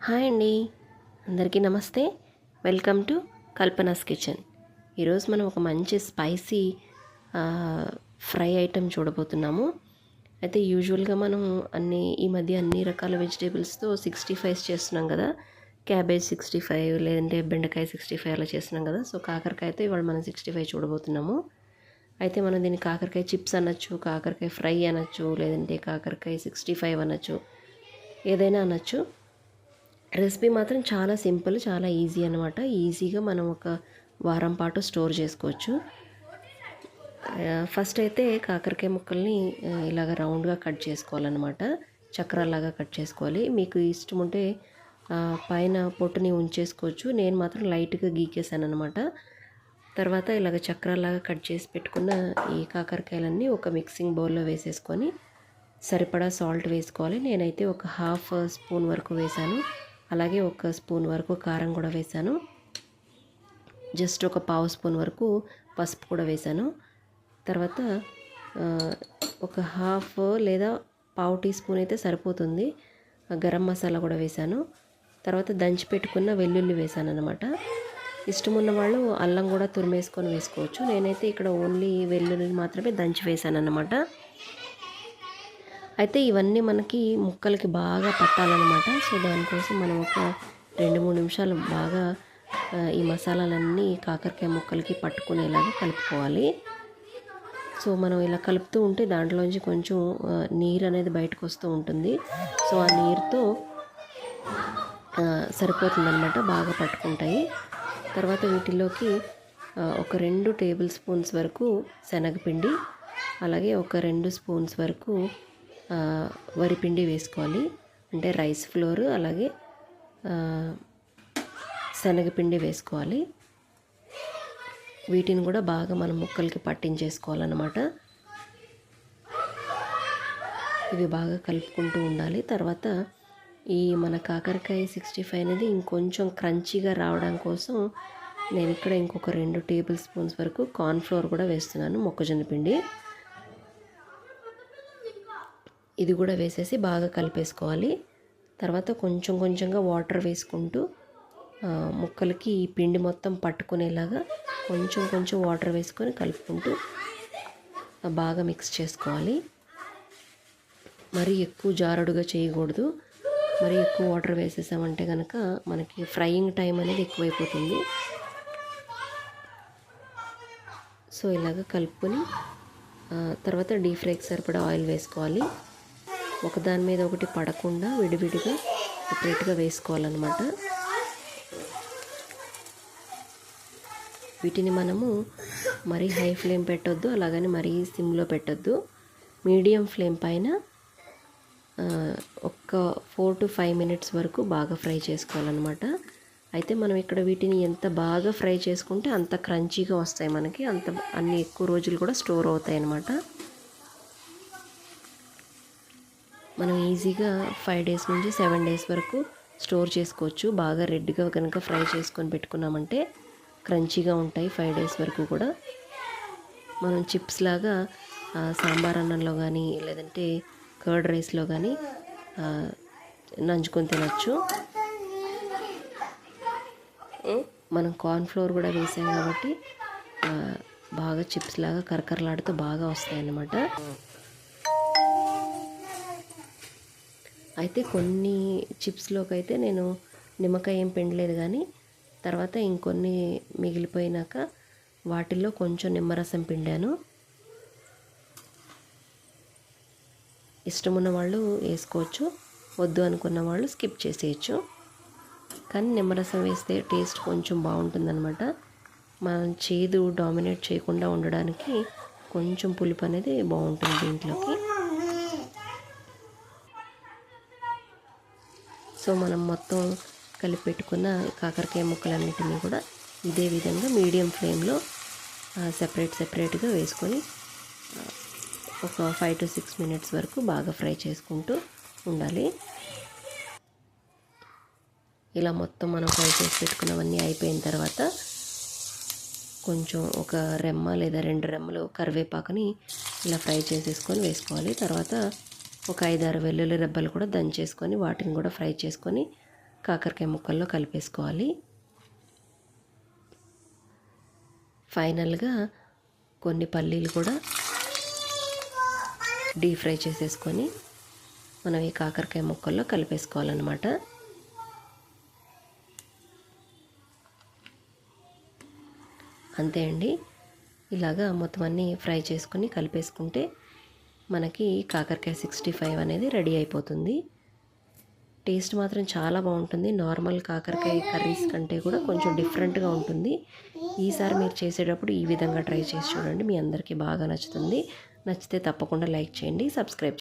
Hi అండి, అందరికీ నమస్తే. Welcome to Kalpana's kitchen. ఈరోజు మనం ఒక మంచి స్పైసీ ఫ్రై ఐటెం చూడబోతున్నాము. అయితే యూజువల్గా మనం ఈ మధ్య అన్ని రకాల వెజిటేబుల్స్తో 65 చేస్తున్నాం కదా. క్యాబేజ్ 65, లేదంటే బెండకాయ 65 అలా చేస్తున్నాం కదా. సో కాకరకాయతో ఇవాళ మనం 65 చూడబోతున్నాము. అయితే మనం దీన్ని కాకరకాయ చిప్స్ అనొచ్చు, కాకరకాయ ఫ్రై అనొచ్చు, లేదంటే కాకరకాయ 65 అనొచ్చు, ఏదైనా అనొచ్చు. రెసిపీ మాత్రం చాలా సింపుల్, చాలా ఈజీ అనమాట. ఈజీగా మనం ఒక వారం పాటు స్టోర్ చేసుకోవచ్చు. ఫస్ట్ అయితే కాకరకాయ ముక్కల్ని ఇలాగ రౌండ్గా కట్ చేసుకోవాలన్నమాట. చక్రాల్లాగా కట్ చేసుకోవాలి. మీకు ఇష్టం ఉంటే పైన పొట్టుని ఉంచేసుకోవచ్చు. నేను మాత్రం లైట్గా గీకేసాను అనమాట. తర్వాత ఇలాగ చక్రాల్లాగా కట్ చేసి పెట్టుకున్న ఈ కాకరకాయలన్నీ ఒక మిక్సింగ్ బౌల్లో వేసేసుకొని సరిపడా సాల్ట్ వేసుకోవాలి. నేనైతే ఒక హాఫ్ స్పూన్ వరకు వేసాను. అలాగే ఒక స్పూన్ వరకు కారం కూడా వేసాను. జస్ట్ ఒక పావు స్పూన్ వరకు పసుపు కూడా వేసాను. తర్వాత ఒక హాఫ్ లేదా పావు టీ స్పూన్ అయితే సరిపోతుంది గరం మసాలా కూడా వేసాను. తర్వాత దంచి పెట్టుకున్న వెల్లుల్లి వేసాను అనమాట. ఇష్టం ఉన్న వాళ్ళు అల్లం కూడా తురిమేసుకొని వేసుకోవచ్చు. నేనైతే ఇక్కడ ఓన్లీ వెల్లుల్లి మాత్రమే దంచి వేసాను అన్నమాట. అయితే ఇవన్నీ మనకి ముక్కలకి బాగా పట్టాలన్నమాట. సో దానికోసం మనం ఒక 2-3 నిమిషాలు బాగా ఈ మసాలాలన్నీ కాకరకాయ ముక్కలకి పట్టుకునేలాగా కలుపుకోవాలి. సో మనం ఇలా కలుపుతూ ఉంటే దాంట్లోంచి కొంచెం నీరు అనేది బయటకు వస్తూ ఉంటుంది. సో ఆ నీరుతో సరిపోతుందన్నమాట, బాగా పట్టుకుంటాయి. తర్వాత వీటిలోకి ఒక 2 టేబుల్ స్పూన్స్ వరకు శనగపిండి, అలాగే ఒక 2 స్పూన్స్ వరకు వరిపిండి వేసుకోవాలి. అంటే రైస్ ఫ్లోర్, అలాగే శనగపిండి వేసుకోవాలి. వీటిని కూడా బాగా మనం ముక్కలకి పట్టించేసుకోవాలన్నమాట. ఇవి బాగా కలుపుకుంటూ ఉండాలి. తర్వాత ఈ మన కాకరకాయ 65 అనేది ఇంకొంచెం క్రంచీగా రావడం కోసం నేను ఇక్కడ ఇంకొక 2 టేబుల్ స్పూన్స్ వరకు కార్న్ఫ్లోర్ కూడా వేస్తున్నాను, మొక్కజొన్న పిండి. ఇది కూడా వేసేసి బాగా కలిపేసుకోవాలి. తర్వాత కొంచెం కొంచెంగా వాటర్ వేసుకుంటూ ముక్కలకి ఈ పిండి మొత్తం పట్టుకునేలాగా కొంచెం కొంచెం వాటర్ వేసుకొని కలుపుకుంటూ బాగా మిక్స్ చేసుకోవాలి. మరీ ఎక్కువ జారుడుగా చేయకూడదు. మరీ ఎక్కువ వాటర్ వేసేసామంటే కనుక మనకి ఫ్రైయింగ్ టైం అనేది ఎక్కువైపోతుంది. సో ఇలాగ కలుపుకొని తర్వాత డీప్ ఫ్రైకి సరిపడా ఆయిల్ వేసుకోవాలి. ఒకదాని మీద ఒకటి పడకుండా విడివిడిగా సపరేట్గా వేసుకోవాలన్నమాట. వీటిని మనము మరీ హై ఫ్లేమ్ పెట్టొద్దు, అలాగని మరీ సిమ్లో పెట్టొద్దు. మీడియం ఫ్లేమ్ పైన ఒక 4 to 5 మినిట్స్ వరకు బాగా ఫ్రై చేసుకోవాలన్నమాట. అయితే మనం ఇక్కడ వీటిని ఎంత బాగా ఫ్రై చేసుకుంటే అంత క్రంచీగా వస్తాయి మనకి, అన్ని ఎక్కువ రోజులు కూడా స్టోర్ అవుతాయి అన్నమాట. మనం ఈజీగా 5 days నుంచి 7 days వరకు స్టోర్ చేసుకోవచ్చు. బాగా రెడ్గా కనుక ఫ్రై చేసుకొని పెట్టుకున్నామంటే క్రంచీగా ఉంటాయి 5 days వరకు కూడా. మనం చిప్స్ లాగా సాంబార్ అన్నంలో కానీ, లేదంటే కర్డ్ రైస్లో కానీ నంచుకొని తినచ్చు. మనం కార్న్ఫ్లోర్ కూడా వేసాం కాబట్టి బాగా చిప్స్ లాగా కరకరలాడుతూ బాగా వస్తాయి అన్నమాట. అయితే కొన్ని చిప్స్లోకి అయితే నేను నిమ్మకాయ ఏం పిండలేదు, కానీ తర్వాత ఇంకొన్ని మిగిలిపోయినాక వాటిల్లో కొంచెం నిమ్మరసం పిండాను. ఇష్టం ఉన్న వాళ్ళు వేసుకోవచ్చు, వద్దు అనుకున్న వాళ్ళు స్కిప్ చేసేయచ్చు. కానీ నిమ్మరసం వేస్తే టేస్ట్ కొంచెం బాగుంటుందన్నమాట. మనం చేదు డామినేట్ చేయకుండా ఉండడానికి కొంచెం పులుపు అనేది బాగుంటుంది దీంట్లోకి. సో మనం మొత్తం కలిపి పెట్టుకున్న కాకరకాయ ముక్కలన్నిటినీ కూడా ఇదే విధంగా మీడియం ఫ్లేమ్లో సెపరేట్గా వేసుకొని ఒక 5 to 6 మినిట్స్ వరకు బాగా ఫ్రై చేసుకుంటూ ఉండాలి. ఇలా మొత్తం మనం ఫ్రై చేసి పెట్టుకున్నవన్నీ అయిపోయిన తర్వాత కొంచెం ఒక రెమ్మ లేదా 2 రెమ్మలు కరివేపాకుని ఇలా ఫ్రై చేసేసుకొని వేసుకోవాలి. తర్వాత ఒక 5-6 వెల్లుల్లి రెబ్బలు కూడా దంచేసుకొని వాటిని కూడా ఫ్రై చేసుకొని కాకరకాయ ముక్కల్లో కలిపేసుకోవాలి. ఫైనల్గా కొన్ని పల్లీలు కూడా డీప్ ఫ్రై చేసేసుకొని మనం ఈ కాకరకాయ ముక్కల్లో కలిపేసుకోవాలన్నమాట. అంతే అండి. ఇలాగా మొత్తం అన్నీ ఫ్రై చేసుకొని కలిపేసుకుంటే మనకి కాకరకాయ 65 అనేది రెడీ అయిపోతుంది. టేస్ట్ మాత్రం చాలా బాగుంటుంది. నార్మల్ కాకరకాయ కర్రీస్ కంటే కూడా కొంచెం డిఫరెంట్గా ఉంటుంది. ఈసారి మీరు చేసేటప్పుడు ఈ విధంగా ట్రై చేసి చూడండి, మీ అందరికీ బాగా నచ్చుతుంది. నచ్చితే తప్పకుండా లైక్ చేయండి, సబ్స్క్రైబ్